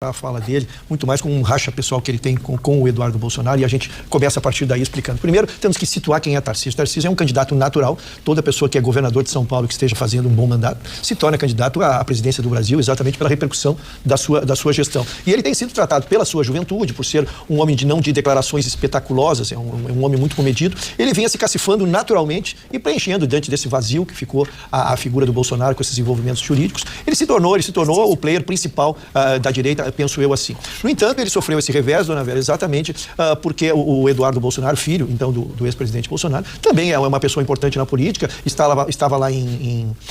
a fala dele, muito mais com um racha pessoal que ele tem com o Eduardo Bolsonaro, e a gente começa a partir daí explicando. Primeiro, temos que situar quem é Tarcísio. Tarcísio é um candidato natural. Toda pessoa que é governador de São Paulo, que esteja fazendo um bom mandato, se torna candidato à presidência do Brasil, exatamente pela repercussão da sua gestão. E ele tem sido tratado pela sua juventude, por ser um homem não de declarações espetaculosas, é um homem muito comedido. Ele vinha se cacifando naturalmente e preenchendo diante desse vazio que ficou a figura do Bolsonaro com esses envolvimentos jurídicos. Ele se tornou o player principal da direita, penso eu assim. No entanto, ele sofreu esse revés, dona Vera, exatamente porque o Eduardo Bolsonaro, filho, então, do ex-presidente Bolsonaro, também é uma pessoa importante na política, estava lá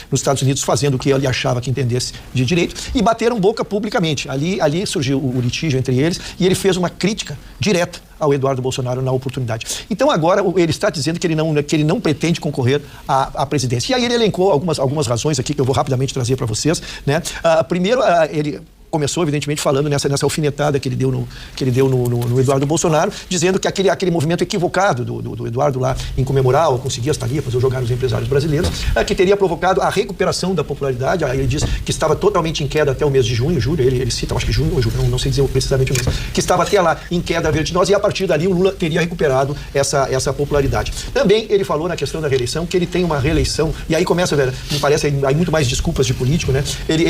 nos Estados Unidos fazendo o que ele achava que entendesse de direito, e bateram boca publicamente. Ali surgiu o litígio entre eles, e ele fez uma crítica direta ao Eduardo Bolsonaro na oportunidade. Então agora ele está dizendo que ele não pretende concorrer à presidência. E aí ele elencou algumas razões aqui que eu vou rapidamente trazer para vocês, né? Primeiro, ele começou, evidentemente, falando nessa alfinetada que ele deu no Eduardo Bolsonaro, dizendo que aquele movimento equivocado do Eduardo lá em comemorar ou conseguir as tarifas ou jogar nos empresários brasileiros, que teria provocado a recuperação da popularidade. Aí ele diz que estava totalmente em queda até o mês de junho, julho, ele cita, acho que junho ou julho, não sei dizer precisamente o mês, que estava até lá em queda vertiginosa, e a partir dali o Lula teria recuperado essa popularidade. Também ele falou na questão da reeleição, que ele tem uma reeleição, e aí começa, velho, me parece aí muito mais desculpas de político, né?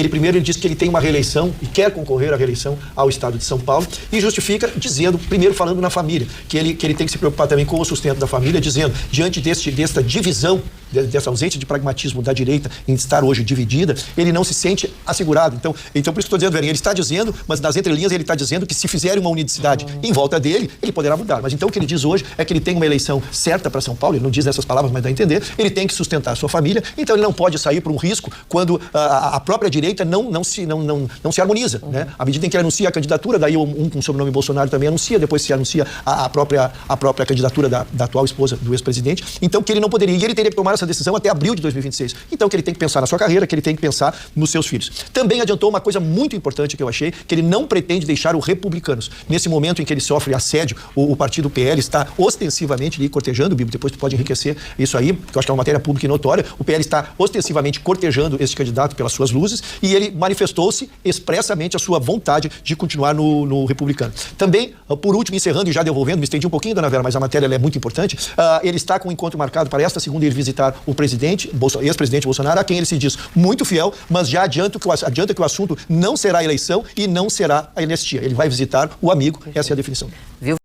Primeiro ele diz que ele tem uma reeleição e quer concorrer à reeleição ao estado de São Paulo, e justifica dizendo, primeiro falando na família, que ele tem que se preocupar também com o sustento da família, dizendo, diante desta divisão, dessa ausência de pragmatismo da direita em estar hoje dividida, ele não se sente assegurado. Então por isso que estou dizendo, Verinha, ele está dizendo, mas nas entrelinhas ele está dizendo que se fizerem uma unicidade em volta dele, ele poderá mudar. Mas então o que ele diz hoje é que ele tem uma eleição certa para São Paulo, ele não diz essas palavras, mas dá a entender, ele tem que sustentar a sua família, então ele não pode sair por um risco quando a própria direita não se harmoniza, né? À medida em que ele anuncia a candidatura, daí um com o sobrenome Bolsonaro também anuncia, depois se anuncia a própria candidatura da atual esposa do ex-presidente, então que ele não poderia, e ele teria que tomar essa decisão até abril de 2026. Então que ele tem que pensar na sua carreira, que ele tem que pensar nos seus filhos. Também adiantou uma coisa muito importante que eu achei, que ele não pretende deixar os republicanos. Nesse momento em que ele sofre assédio, o partido PL está ostensivamente ali cortejando, Bibo, depois tu pode enriquecer isso aí, que eu acho que é uma matéria pública e notória, o PL está ostensivamente cortejando esse candidato pelas suas luzes, e ele manifestou-se expressamente a sua vontade de continuar no republicano. Também, por último, encerrando e já devolvendo, me estendi um pouquinho, dona Vera, mas a matéria é muito importante, ele está com um encontro marcado para esta segunda ir visitar o ex-presidente Bolsonaro, a quem ele se diz muito fiel, mas já adianta que o assunto não será a eleição e não será a anistia. Ele vai visitar o amigo, essa é a definição. Viu?